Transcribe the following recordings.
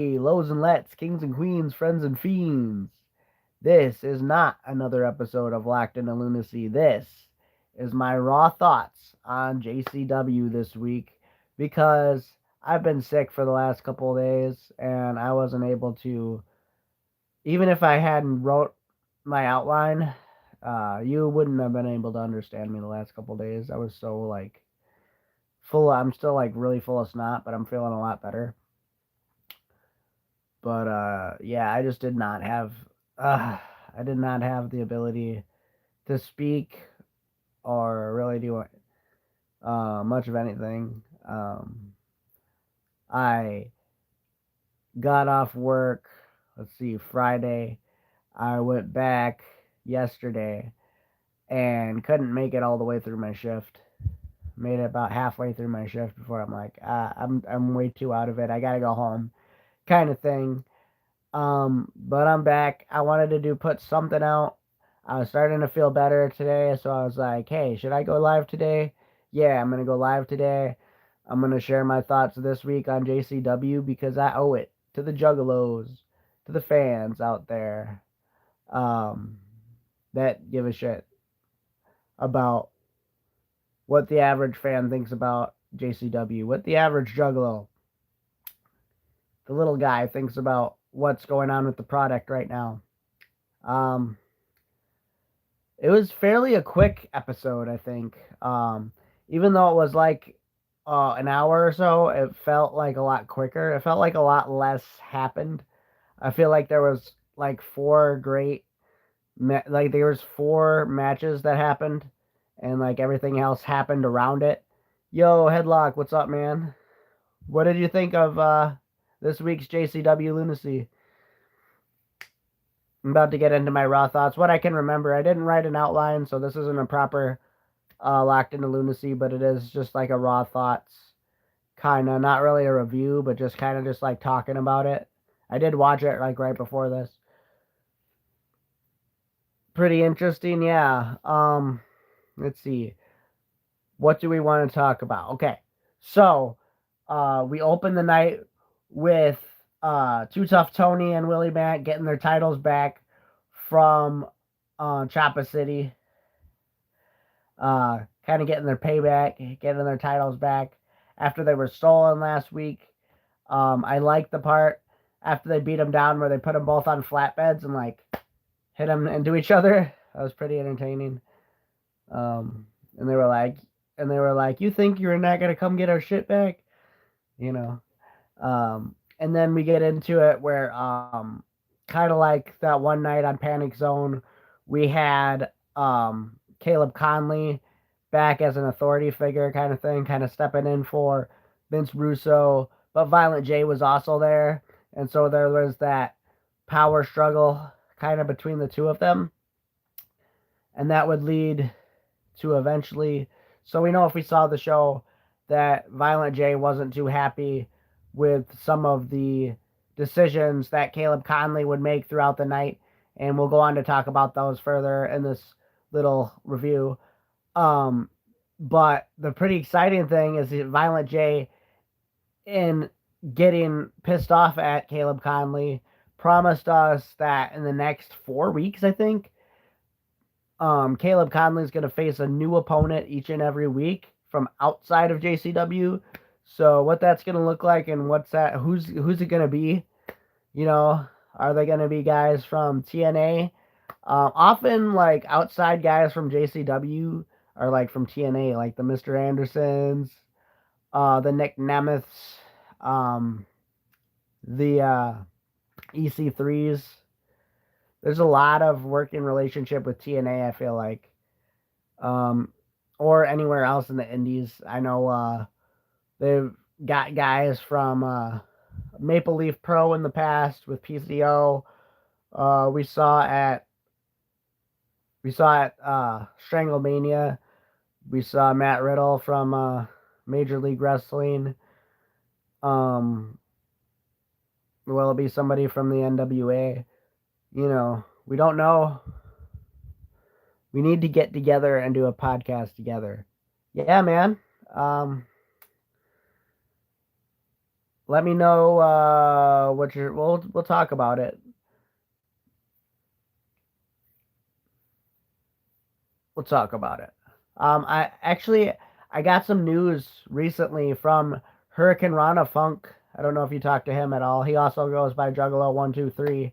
Lows and Lets, Kings and Queens, Friends and Fiends. This is not another episode of Locked into Lunacy. This is my raw thoughts on JCW this week because I've been sick for the last couple of days and I wasn't able to, even if I hadn't wrote my outline, you wouldn't have been able to understand me the last couple of days. I was so I'm still really full of snot, but I'm feeling a lot better. But yeah, I did not have the ability to speak or really do much of anything. I got off work, let's see, Friday. I went back yesterday and couldn't make it all the way through my shift. Made it about halfway through my shift before I'm like, I'm way too out of it. I gotta go home, kind of thing. But I'm back. I wanted to put something out. I was starting to feel better today, so I was like, hey, should I go live today? Yeah, I'm gonna go live today. I'm gonna share my thoughts this week on JCW because I owe it to the juggalos, to the fans out there, um, that give a shit about what the average fan thinks about JCW, what the average juggalo, the little guy, thinks about what's going on with the product right now. Um, it was fairly a quick episode, I think. Even though it was an hour or so, it felt like a lot quicker. It felt like a lot less happened. I feel like there was there was four matches that happened, and everything else happened around it. Yo, Headlock, what's up, man? What did you think of this week's JCW Lunacy? I'm about to get into my raw thoughts. What I can remember, I didn't write an outline, so this isn't a proper Locked into Lunacy, but it is just like a raw thoughts kind of, not really a review, but just kind of just talking about it. I did watch it right before this. Pretty interesting, yeah. Let's see. What do we want to talk about? Okay, so we open the night with Too Tough Tony and Willie Mack getting their titles back from Choppa City. Kind of getting their payback, getting their titles back after they were stolen last week. I liked the part after they beat them down where they put them both on flatbeds and hit them into each other. That was pretty entertaining. And they were like, "You think you're not gonna come get our shit back?" You know. And then we get into it where kind of like that one night on Panic Zone, we had Caleb Conley back as an authority figure kind of thing, kind of stepping in for Vince Russo. But Violent J was also there. And so there was that power struggle kind of between the two of them. And that would lead to eventually. So we know if we saw the show that Violent J wasn't too happy with some of the decisions that Caleb Conley would make throughout the night. And we'll go on to talk about those further in this little review. But the pretty exciting thing is that Violent J, in getting pissed off at Caleb Conley, promised us that in the next 4 weeks, I think, Caleb Conley is going to face a new opponent each and every week from outside of JCW. So what that's going to look like and who's it going to be? You know, are they going to be guys from TNA? Often outside guys from JCW are from TNA, like the Mr. Andersons, the Nick Nemeths, the EC3s. There's a lot of working relationship with TNA, I feel like. Or anywhere else in the indies. I know they've got guys from Maple Leaf Pro in the past with PCO. We saw at Stranglemania. We saw Matt Riddle from Major League Wrestling. Will it be somebody from the NWA? You know, we don't know. We need to get together and do a podcast together. Yeah, man. let me know what your we'll talk about it. We'll talk about it. I got some news recently from Hurricane Rana Funk. I don't know if you talked to him at all. He also goes by Juggalo123.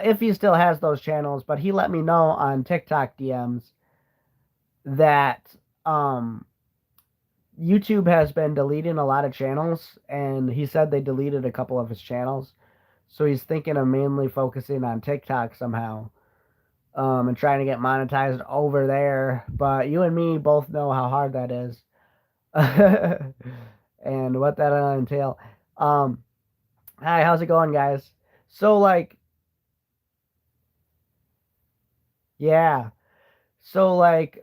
If he still has those channels, but he let me know on TikTok DMs that YouTube has been deleting a lot of channels, and he said they deleted a couple of his channels. So he's thinking of mainly focusing on TikTok somehow, and trying to get monetized over there. But you and me both know how hard that is, and what that'll entail. Um, Hi, how's it going, guys? So like, yeah. So like,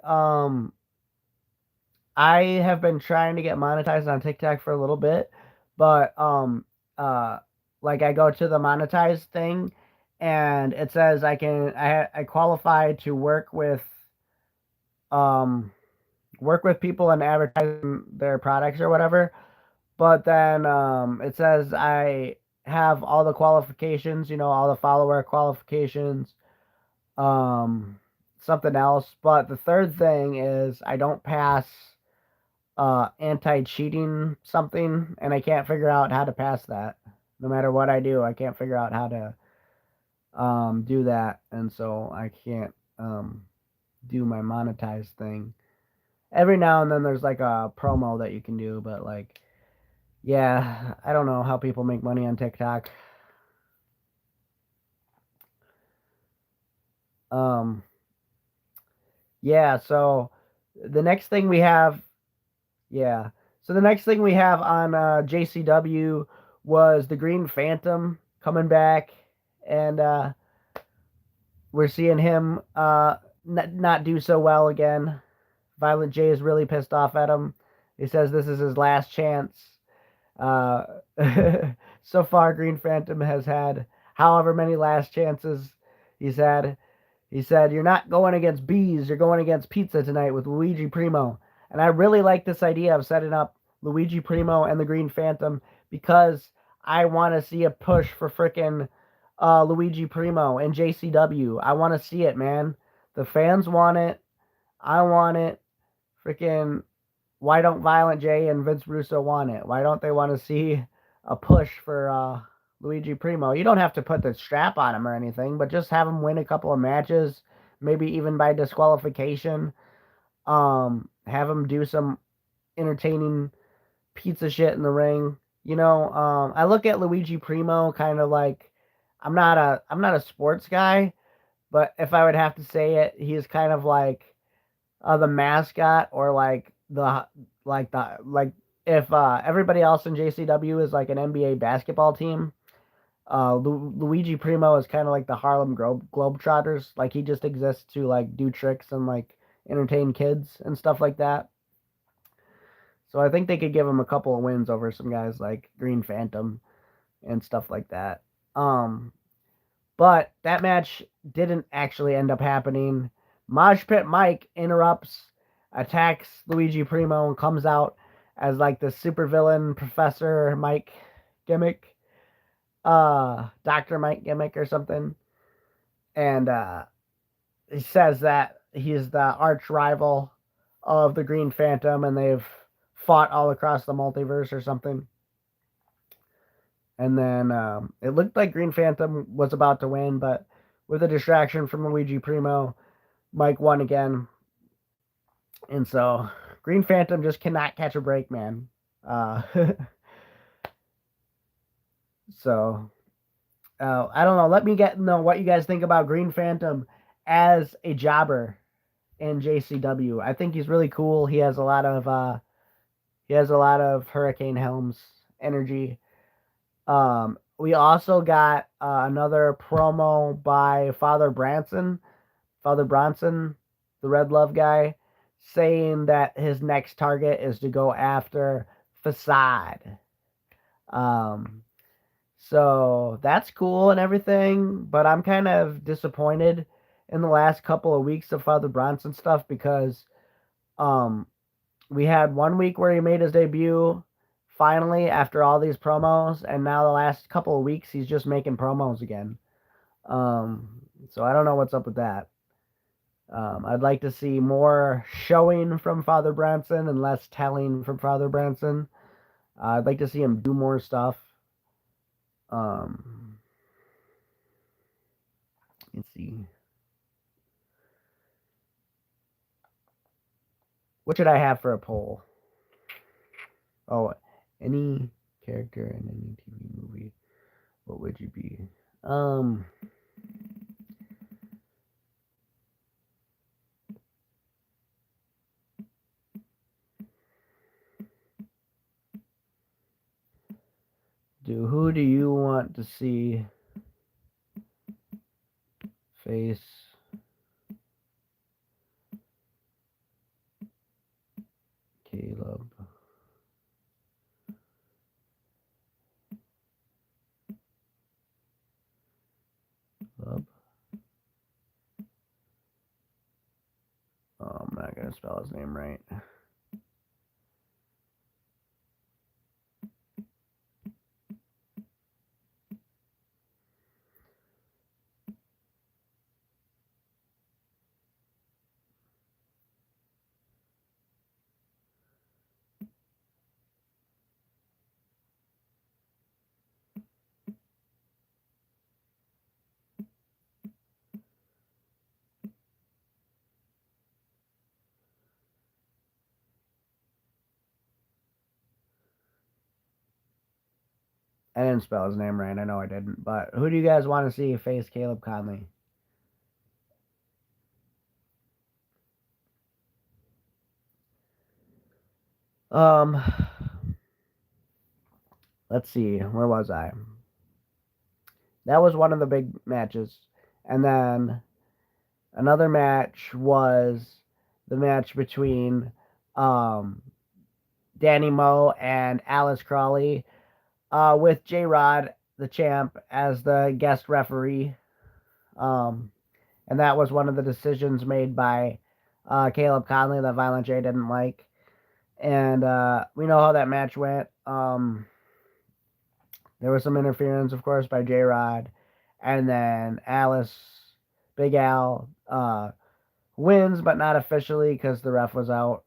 I have been trying to get monetized on TikTok for a little bit, but uh like I go to the monetize thing and it says I qualify to um work with people and advertising their products or whatever, but then it says I have all the qualifications, all the follower qualifications, um something else, but the third thing is I don't pass anti-cheating something, and I can't figure out how to pass that. No matter what I do, I can't figure out how to do that, and so I can't do my monetized thing. Every now and then there's like a promo that you can do, but like, yeah, I don't know how people make money on TikTok. Um yeah, so the next thing we have yeah. So the next thing we have on JCW was the Green Phantom coming back, and we're seeing him not do so well again. Violent J is really pissed off at him. He says this is his last chance. Uh, so far, Green Phantom has had however many last chances he's had. He said, "You're not going against bees, you're going against pizza tonight with Luigi Primo." And I really like this idea of setting up Luigi Primo and the Green Phantom because I want to see a push for frickin' Luigi Primo and JCW. I want to see it, man. The fans want it. I want it. Freaking, why don't Violent J and Vince Russo want it? Why don't they want to see a push for Luigi Primo? You don't have to put the strap on him or anything, but just have him win a couple of matches, maybe even by disqualification. Have him do some entertaining pizza shit in the ring. I look at Luigi Primo kind of like I'm not a sports guy, but if I would have to say it, he's kind of like the mascot or like if everybody else in JCW is like an NBA basketball team, Luigi Primo is kind of like the Harlem Globetrotters. Like he just exists to like do tricks and like entertain kids and stuff like that. So I think they could give him a couple of wins over some guys like Green Phantom and stuff like that. Um, but that match didn't actually end up happening. Mosh Pit Mike interrupts, attacks Luigi Primo, and comes out as like the supervillain Professor Mike gimmick, Dr. Mike gimmick or something. And he says that he's the arch rival of the Green Phantom and they've fought all across the multiverse or something. And then it looked like Green Phantom was about to win, but with a distraction from Luigi Primo, Mike won again. And so Green Phantom just cannot catch a break, man. So I don't know. Let me know what you guys think about Green Phantom as a jobber in JCW. I think he's really cool. He has a lot of Hurricane Helms energy. We also got another promo by Father Bronson, the Red Love guy, saying that his next target is to go after Facade. Um, so that's cool and everything, but I'm kind of disappointed in the last couple of weeks of Father Bronson stuff because um, we had 1 week where he made his debut, finally, after all these promos, and now the last couple of weeks, he's just making promos again. So I don't know what's up with that. I'd like to see more showing from Father Branson and less telling from Father Branson. I'd like to see him do more stuff. Let's see. What should I have for a poll? Oh, any character in any TV movie, what would you be? Who do you want to see face Caleb? Oh, I'm not gonna spell his name right. I didn't spell his name right. I know I didn't. But who do you guys want to see face Caleb Conley? Let's see. Where was I? That was one of the big matches. And then another match was the match between Danny Moe and Alice Crawley, with J Rod, the champ, as the guest referee. And that was one of the decisions made by Caleb Conley that Violent J didn't like. And we know how that match went. There was some interference, of course, by J Rod. And then Big Al, wins, but not officially because the ref was out.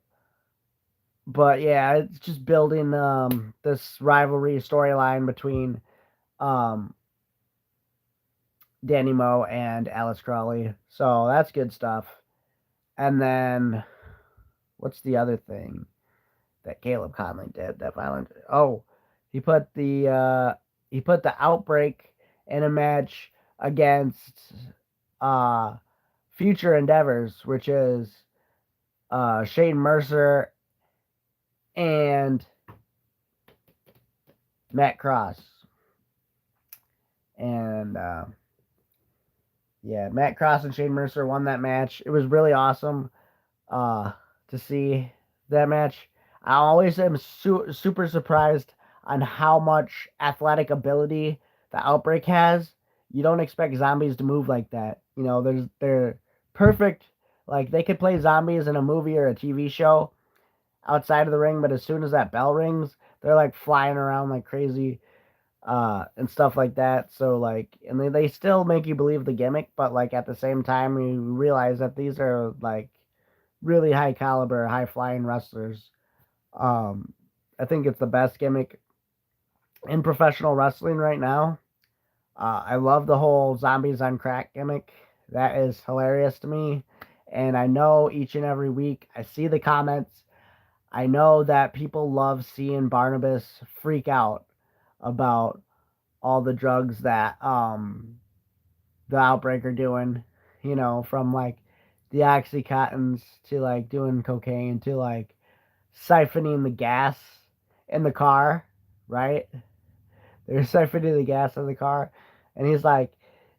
But yeah, it's just building this rivalry storyline between Danny Moe and Alice Crawley. So that's good stuff. And then what's the other thing that Caleb Conley did that Violent? Oh, he put the Outbreak in a match against Future Endeavors, which is Shane Mercer and Matt Cross. And yeah, Matt Cross and Shane Mercer won that match. It was really awesome to see that match. I always am super surprised on how much athletic ability the Outbreak has. You don't expect zombies to move like that. You know, they're perfect. Like, they could play zombies in a movie or a TV show outside of the ring, but as soon as that bell rings, they're like flying around like crazy, and stuff like that. So like, and they still make you believe the gimmick, but like at the same time, you realize that these are like really high caliber, high flying wrestlers. I think it's the best gimmick in professional wrestling right now. I love the whole zombies on crack gimmick. That is hilarious to me. And I know each and every week I see the comments. I know that people love seeing Barnabas freak out about all the drugs that the Outbreak are doing, from like the Oxycontins to like doing cocaine to like siphoning the gas in the car, right? They're siphoning the gas in the car. And he's like,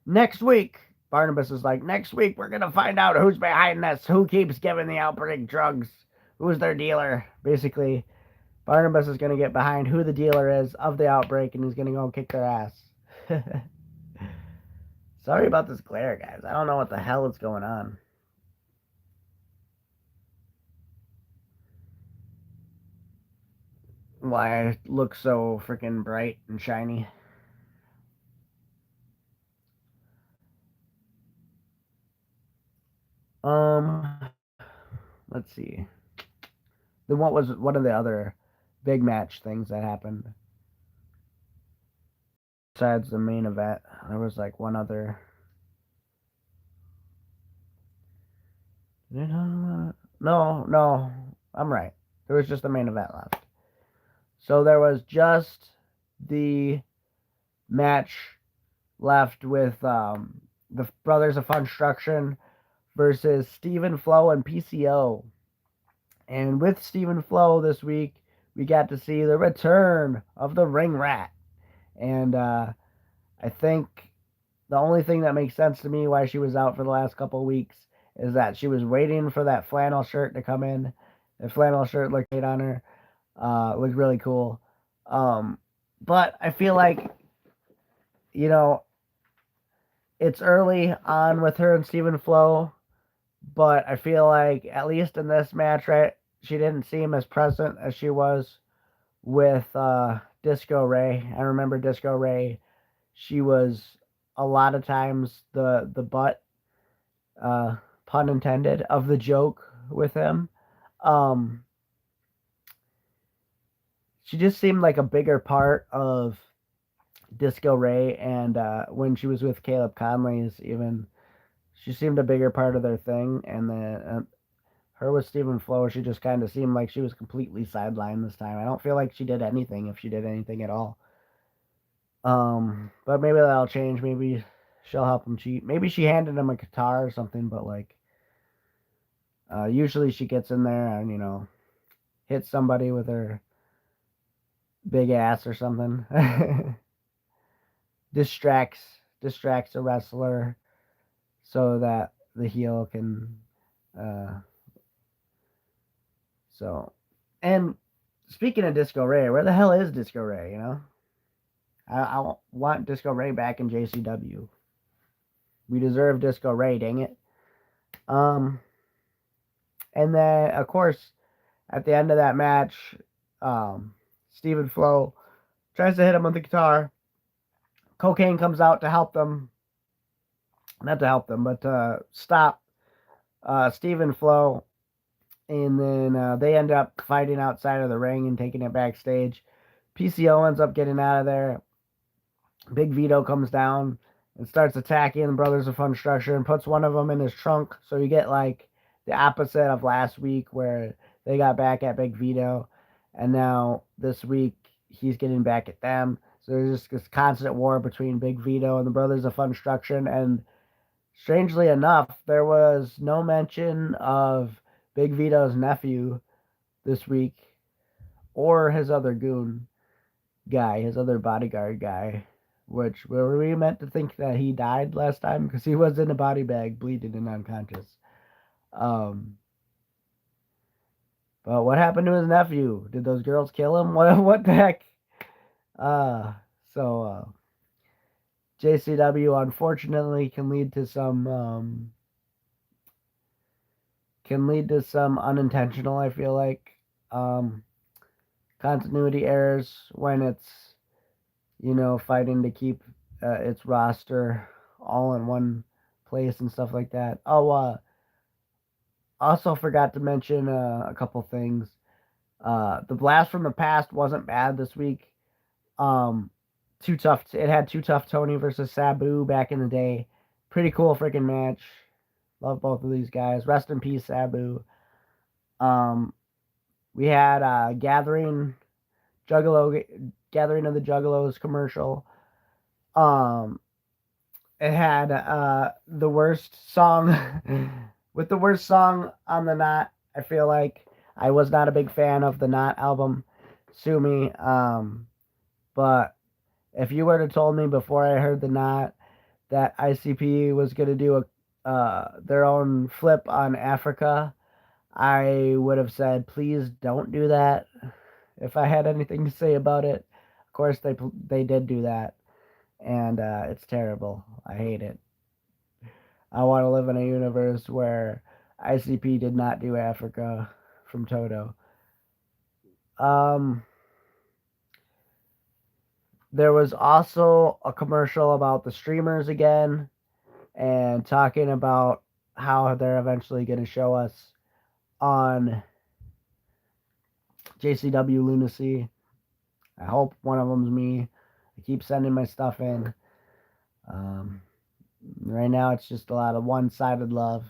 next week, Barnabas is like, next week we're going to find out who's behind this, who keeps giving the Outbreak drugs, who's their dealer. Basically, Barnabas is going to get behind who the dealer is of the Outbreak, and he's going to go kick their ass. Sorry about this glare, guys. I don't know what the hell is going on. why I look so freaking bright and shiny. Um, let's see. Then what was one of the other big match things that happened besides the main event? There was like one other. No, no, I'm right. There was just the main event left. So there was just the match left with the Brothers of Funstruction versus Stephen Flow and PCO. And with Stephen Flow this week, we got to see the return of the Ring Rat. And I think the only thing that makes sense to me why she was out for the last couple of weeks is that she was waiting for that flannel shirt to come in. The flannel shirt looked great on her. Looked really cool. But I feel like, you know, it's early on with her and Stephen Flow, but I feel like at least in this match, right, she didn't seem as present as she was with Disco Ray. I remember Disco Ray. She was a lot of times the butt, uh, pun intended, of the joke with him. Um, she just seemed like a bigger part of Disco Ray, and when she was with Caleb Conley's, even she seemed a bigger part of their thing. And then her with Stephen Flow, she just kind of seemed like she was completely sidelined this time. I don't feel like she did anything, if she did anything at all. But maybe that'll change. Maybe she'll help him cheat. Maybe she handed him a guitar or something. But like, usually she gets in there and hits somebody with her big ass or something. distracts a wrestler so that the heel can. Uh, so, and speaking of Disco Ray, where the hell is Disco Ray? I want Disco Ray back in JCW. We deserve Disco Ray, dang it. Um, and then of course at the end of that match, Stephen Flow tries to hit him with the guitar. Cocaine comes out to help them, not to help them, but to stop Stephen Flow. And then they end up fighting outside of the ring and taking it backstage. PCO ends up getting out of there. Big Vito comes down and starts attacking the Brothers of Funstruction and puts one of them in his trunk. So you get like the opposite of last week where they got back at Big Vito. And now this week he's getting back at them. So there's just this constant war between Big Vito and the Brothers of Funstruction. And strangely enough, there was no mention of Big Vito's nephew this week or his other goon guy, his other bodyguard guy, which were we meant to think that he died last time because he was in a body bag, bleeding and unconscious. Um, but what happened to his nephew? Did those girls kill him? What the heck? Uh, so JCW unfortunately can lead to some unintentional, I feel like, um, continuity errors when it's fighting to keep its roster all in one place and stuff like that. Oh, also forgot to mention a couple things. The Blast from the Past wasn't bad this week. Too tough. It had Too Tough Tony versus Sabu back in the day. Pretty cool freaking match. Love both of these guys. Rest in peace, Sabu. We had Gathering of the Juggalos commercial. It had the worst song with the worst song on the Knot. I feel like I was not a big fan of the Knot album, Sue Me. But if you were to told me before I heard the Knot that ICP was gonna do their own flip on Africa, I would have said, please don't do that. If I had anything to say about it, of course they did do that, and it's terrible. I hate it. I want to live in a universe where ICP did not do Africa from Toto. Um, There was also a commercial about the streamers again and talking about how they're eventually going to show us on JCW Lunacy. I hope one of them's me. I keep sending my stuff in. Um, right now, it's just a lot of one-sided love,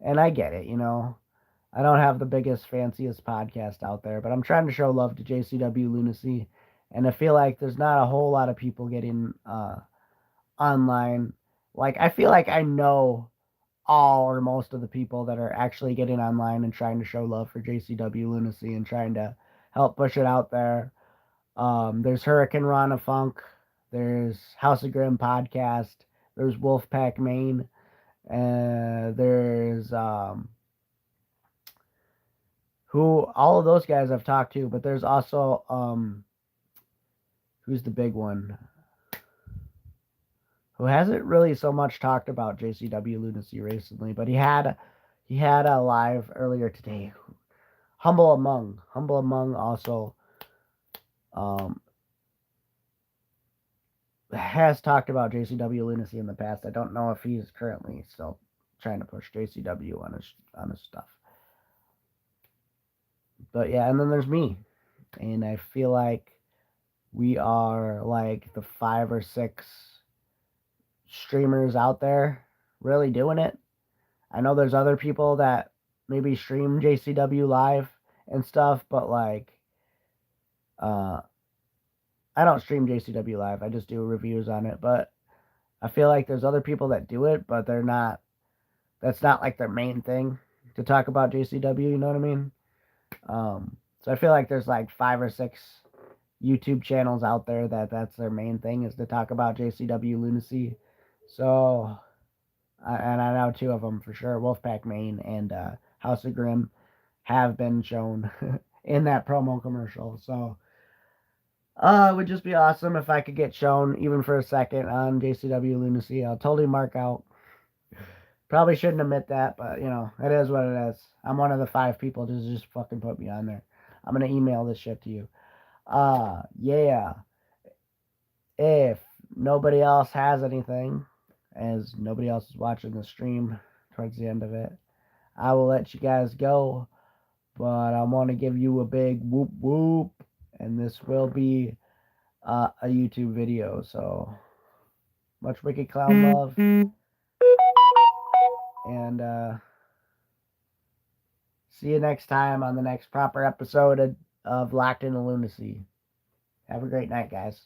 and I get it. I don't have the biggest, fanciest podcast out there, but I'm trying to show love to JCW Lunacy, and I feel like there's not a whole lot of people getting online. Like, I feel like I know all or most of the people that are actually getting online and trying to show love for JCW Lunacy and trying to help push it out there. There's Hurricane Rana Funk. There's House of Grim podcast. There's Wolfpack Maine. There's who all of those guys I've talked to, but there's also who's the big one who hasn't really so much talked about JCW Lunacy recently, but he had a live earlier today. Humble Among also has talked about JCW Lunacy in the past. I don't know if he's currently still trying to push JCW on his stuff. But yeah, and then there's me. And I feel like we are like the 5 or 6 streamers out there really doing it. I know there's other people that maybe stream JCW live and stuff, but like I don't stream JCW live. I just do reviews on it, but I feel like there's other people that do it, but that's not like their main thing to talk about JCW, you know what I mean? So I feel like there's like 5 or 6 YouTube channels out there that's their main thing is to talk about JCW Lunacy. So, and I know 2 of them for sure, Wolfpack Maine and House of Grim have been shown in that promo commercial. So, it would just be awesome if I could get shown even for a second on JCW Lunacy. I'll totally mark out. Probably shouldn't admit that, but it is what it is. I'm one of the 5 people to just fucking put me on there. I'm gonna email this shit to you. Yeah. If nobody else has anything, as nobody else is watching the stream towards the end of it, I will let you guys go. But I want to give you a big whoop whoop, and this will be a YouTube video. So much Wicked Clown love, and see you next time on the next proper episode of Locked Into Lunacy. Have a great night, guys.